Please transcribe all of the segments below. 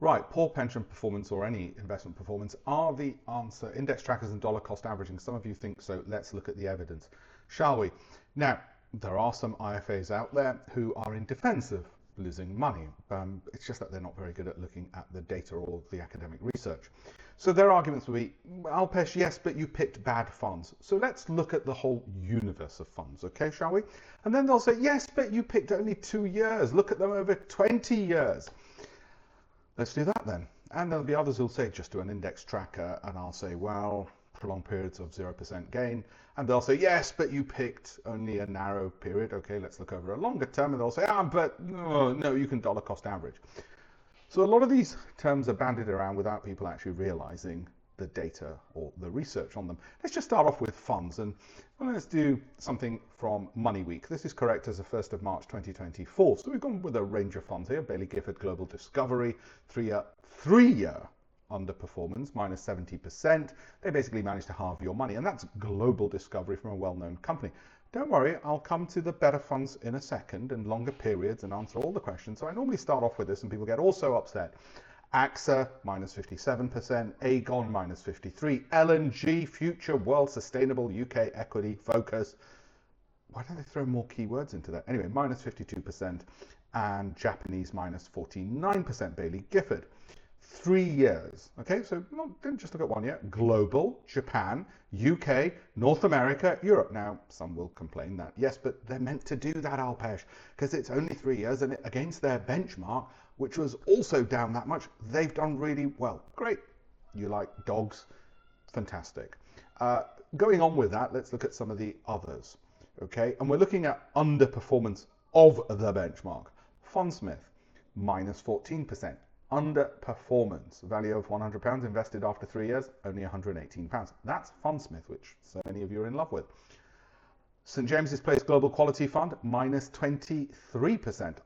Right, poor pension performance or any investment performance are the answer. Index trackers and dollar cost averaging. Some of you think so. Let's look at the evidence, shall we? Now, there are some IFAs out there who are in defense of losing money. It's just that they're not very good at looking at the data or the academic research. So their arguments will be, Alpesh, yes, but you picked bad funds. So let's look at the whole universe of funds, okay, shall we? And then they'll say, yes, but you picked only 2 years. Look at them over 20 years. Let's do that then. And there'll be others who'll say, just do an index tracker. And I'll say, well, prolonged periods of 0% gain. And they'll say, yes, but you picked only a narrow period. Okay, let's look over a longer term. And they'll say, but no, you can dollar cost average. So a lot of these terms are bandied around without people actually realizing the data or the research on them. Let's just start off with funds, and let's do something from Money Week. This is correct as of 1st of March 2024. So we've gone with a range of funds here. Bailey Gifford Global Discovery, three-year underperformance, minus 70%. They basically managed to halve your money, and that's global discovery from a well-known company. Don't worry, I'll come to the better funds in a second and longer periods and answer all the questions. So I normally start off with this and people get all so upset. AXA, minus 57%, Aegon, minus 53%, L&G, Future, World, Sustainable, UK, Equity, Focus. Why don't they throw more keywords into that? Anyway, minus 52%, and Japanese, minus 49%, Bailey Gifford. 3 years, okay, so didn't just look at 1 year. Global, Japan, UK, North America, Europe. Now, some will complain that, yes, but they're meant to do that, Alpesh, because it's only 3 years, and against their benchmark, which was also down that much, they've done really well. Great. You like dogs? Fantastic. Going on with that, let's look at some of the others, okay? And we're looking at underperformance of the benchmark. Fundsmith, minus 14%. Underperformance, value of £100 invested after 3 years, only £118. That's Fundsmith, which so many of you are in love with. St James's Place Global Quality Fund, minus 23%.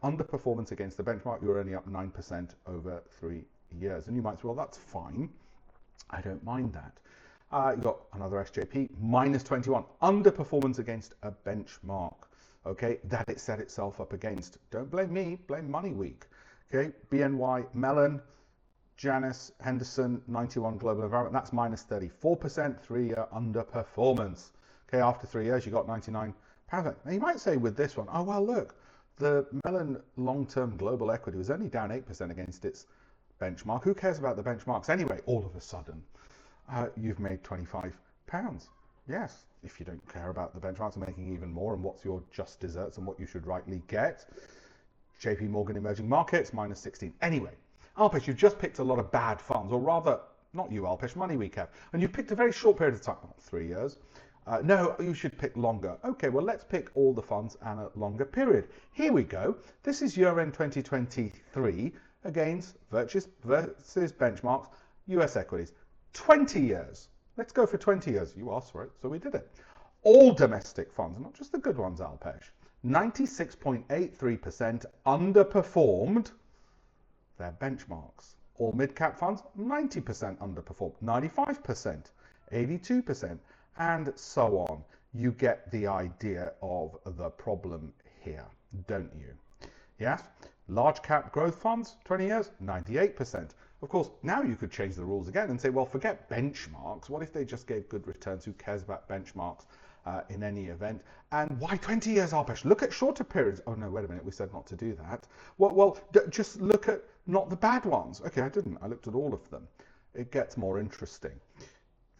Underperformance against the benchmark, you're only up 9% over 3 years. And you might say, well, that's fine. I don't mind that. You've got another SJP, minus 21. Underperformance against a benchmark, okay, that it set itself up against. Don't blame me, blame Money Week. Okay, BNY Mellon, Janus Henderson, 91 Global Environment, that's minus 34%, 3-year underperformance. Okay, after 3 years, you got £99. Now you might say with this one, oh, well, look, the Mellon long-term global equity was only down 8% against its benchmark. Who cares about the benchmarks anyway? All of a sudden, you've made £25. Yes, if you don't care about the benchmarks, are making even more, and what's your just desserts and what you should rightly get. JP Morgan Emerging Markets, minus 16. Anyway, Alpesh, you've just picked a lot of bad funds, or rather, not you, Alpesh, Money Week have, and you've picked a very short period of time, 3 years. No, you should pick longer. Okay, well, let's pick all the funds and a longer period. Here we go. This is year-end 2023 against versus benchmarks, US equities. 20 years. Let's go for 20 years. You asked for it, so we did it. All domestic funds, not just the good ones, Alpesh. 96.83% underperformed their benchmarks. All mid-cap funds, 90% underperformed, 95%, 82%, and so on. You get the idea of the problem here, don't you? Yes? Large cap growth funds, 20 years, 98%. Of course, now you could change the rules again and say, well, forget benchmarks. What if they just gave good returns? Who cares about benchmarks? In any event. And why 20 years, Alpesh? Look at shorter periods. Oh no, wait a minute, we said not to do that. Well, just look at not the bad ones. Okay, I didn't. I looked at all of them. It gets more interesting.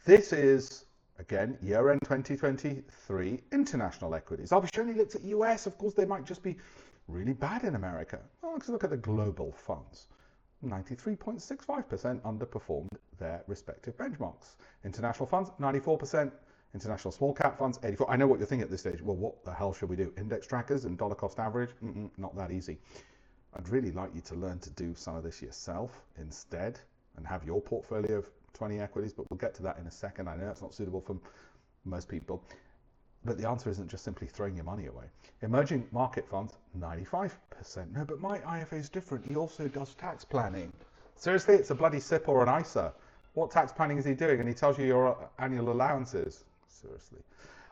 This is, again, year-end 2023 international equities. Alpesh only looked at US. Of course, they might just be really bad in America. Well, let's look at the global funds. 93.65% underperformed their respective benchmarks. International funds, 94%. International small cap funds, 84. I know what you're thinking at this stage. Well, what the hell should we do? Index trackers and dollar cost average? Not that easy. I'd really like you to learn to do some of this yourself instead and have your portfolio of 20 equities, but we'll get to that in a second. I know that's not suitable for most people, but the answer isn't just simply throwing your money away. Emerging market funds, 95%. No, but my IFA is different. He also does tax planning. Seriously, it's a bloody SIP or an ISA. What tax planning is he doing? And he tells you your annual allowances. Seriously.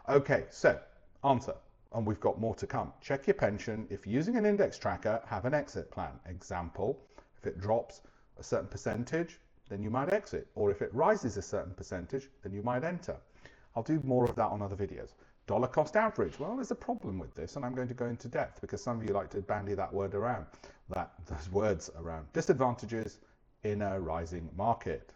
Okay, so answer, and we've got more to come. Check your pension. If you're using an index tracker, have an exit plan. Example, if it drops a certain percentage, then you might exit. Or if it rises a certain percentage, then you might enter. I'll do more of that on other videos. Dollar cost average. Well, there's a problem with this, and I'm going to go into depth because some of you like to bandy that word around, those words around. Disadvantages in a rising market.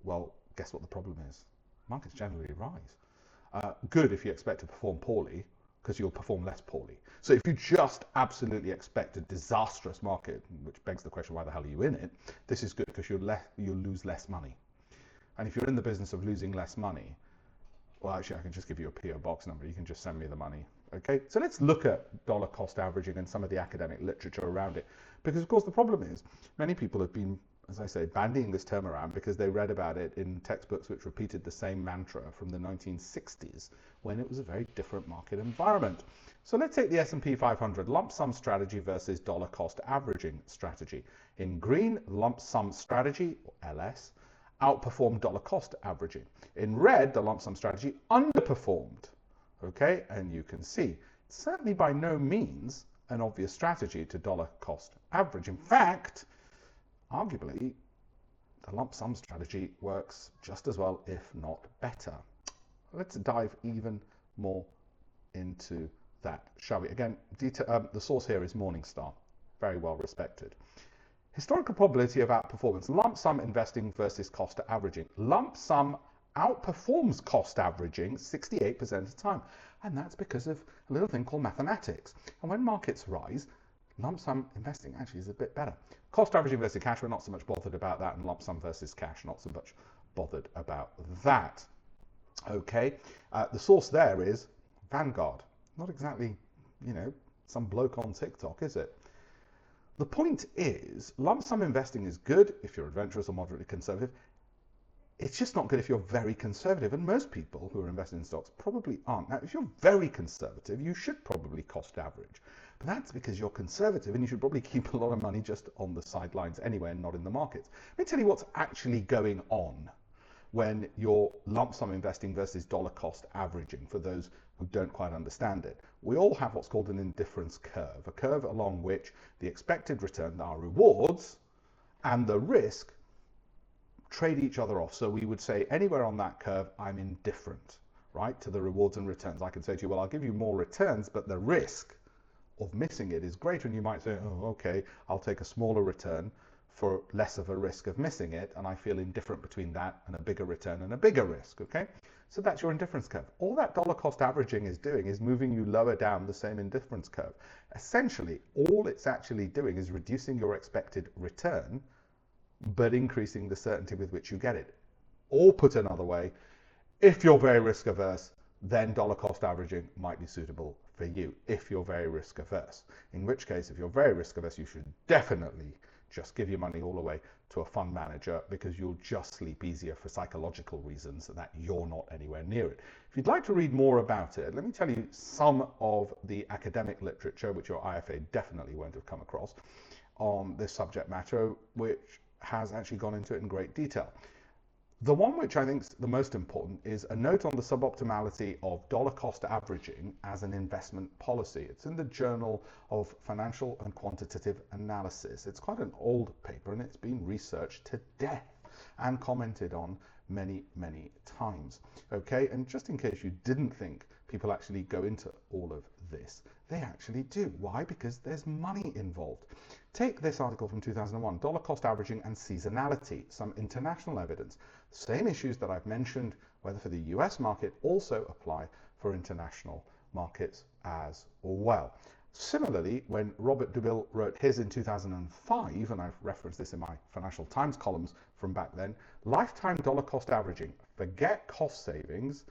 Well, guess what the problem is? Markets generally rise. Good if you expect to perform poorly, because you'll perform less poorly. So if you just absolutely expect a disastrous market, which begs the question, why the hell are you in it? This is good because you'll lose less money. And if you're in the business of losing less money, well, actually, I can just give you a PO box number. You can just send me the money. Okay, so let's look at dollar cost averaging and some of the academic literature around it. Because, of course, the problem is many people have been, as I say, bandying this term around because they read about it in textbooks which repeated the same mantra from the 1960s when it was a very different market environment. So let's take the S&P 500 lump sum strategy versus dollar cost averaging strategy. In green, lump sum strategy, or LS, outperformed dollar cost averaging. In red, the lump sum strategy underperformed. Okay, and you can see, it's certainly by no means an obvious strategy to dollar cost average. In fact, arguably, the lump sum strategy works just as well, if not better. Let's dive even more into that, shall we? Again, the source here is Morningstar, very well respected. Historical probability of outperformance, lump sum investing versus cost averaging. Lump sum outperforms cost averaging 68% of the time. And that's because of a little thing called mathematics. And when markets rise, lump sum investing actually is a bit better. Cost averaging versus cash, we're not so much bothered about that. And lump sum versus cash, not so much bothered about that. Okay, the source there is Vanguard. Not exactly, some bloke on TikTok, is it? The point is, lump sum investing is good if you're adventurous or moderately conservative. It's just not good if you're very conservative, and most people who are investing in stocks probably aren't. Now, if you're very conservative, you should probably cost average. But that's because you're conservative, and you should probably keep a lot of money just on the sidelines anyway and not in the markets. Let me tell you what's actually going on when you're lump sum investing versus dollar cost averaging, for those who don't quite understand it. We all have what's called an indifference curve, a curve along which the expected return, our rewards, and the risk trade each other off. So we would say anywhere on that curve, I'm indifferent, right, to the rewards and returns. I can say to you, well, I'll give you more returns, but the risk of missing it is greater. And you might say, oh, okay, I'll take a smaller return for less of a risk of missing it, and I feel indifferent between that and a bigger return and a bigger risk, okay? So that's your indifference curve. All that dollar cost averaging is doing is moving you lower down the same indifference curve. Essentially, all it's actually doing is reducing your expected return, but increasing the certainty with which you get it. Or put another way, if you're very risk averse, then dollar cost averaging might be suitable for you if you're very risk averse. In which case, if you're very risk averse, you should definitely just give your money all away to a fund manager, because you'll just sleep easier for psychological reasons that you're not anywhere near it. If you'd like to read more about it, let me tell you some of the academic literature, which your IFA definitely won't have come across, on this subject matter, which has actually gone into it in great detail. The one which I think is the most important is a note on the suboptimality of dollar cost averaging as an investment policy. It's in the Journal of Financial and Quantitative Analysis. It's quite an old paper, and it's been researched to death and commented on many, many times. Okay, and just in case you didn't think people actually go into all of this, they actually do. Why? Because there's money involved. Take this article from 2001, Dollar Cost Averaging and Seasonality, some international evidence. The same issues that I've mentioned, whether for the US market, also apply for international markets as well. Similarly, when Robert Dubille wrote his in 2005, and I've referenced this in my Financial Times columns from back then, lifetime dollar cost averaging, forget cost savings,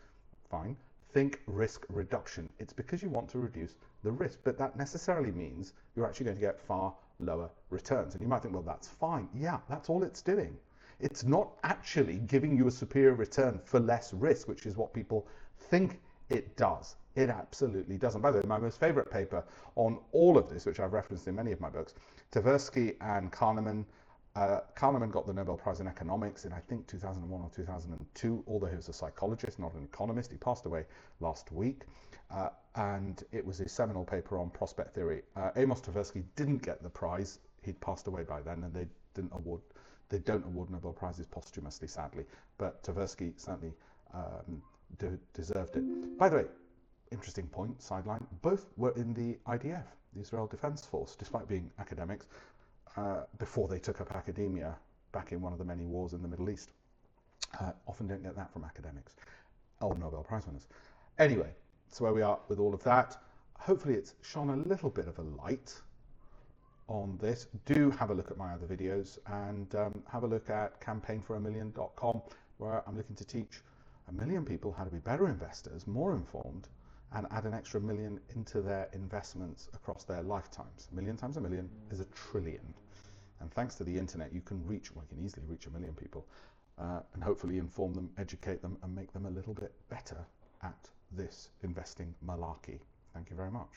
fine, think risk reduction. It's because you want to reduce the risk, but that necessarily means you're actually going to get far lower returns. And you might think, well, that's fine. Yeah, that's all it's doing. It's not actually giving you a superior return for less risk, which is what people think it does. It absolutely doesn't. By the way, my most favorite paper on all of this, which I've referenced in many of my books, Tversky and Kahneman. Kahneman got the Nobel Prize in Economics in, I think, 2001 or 2002, although he was a psychologist, not an economist. He passed away last week. And it was his seminal paper on prospect theory. Amos Tversky didn't get the prize. He'd passed away by then, and they they don't award Nobel Prizes posthumously, sadly, but Tversky certainly deserved it. By the way, interesting point, sideline, both were in the IDF, the Israel Defense Force, despite being academics, before they took up academia back in one of the many wars in the Middle East. Often don't get that from academics or Nobel Prize winners. Anyway, that's where we are with all of that. Hopefully it's shone a little bit of a light on this. Do have a look at my other videos, and have a look at campaignforamillion.com, where I'm looking to teach 1 million people how to be better investors, more informed, and add an extra 1 million into their investments across their lifetimes. 1 million times 1 million is 1 trillion. And thanks to the internet, you can easily reach 1 million people, and hopefully inform them, educate them, and make them a little bit better at this investing malarkey. Thank you very much.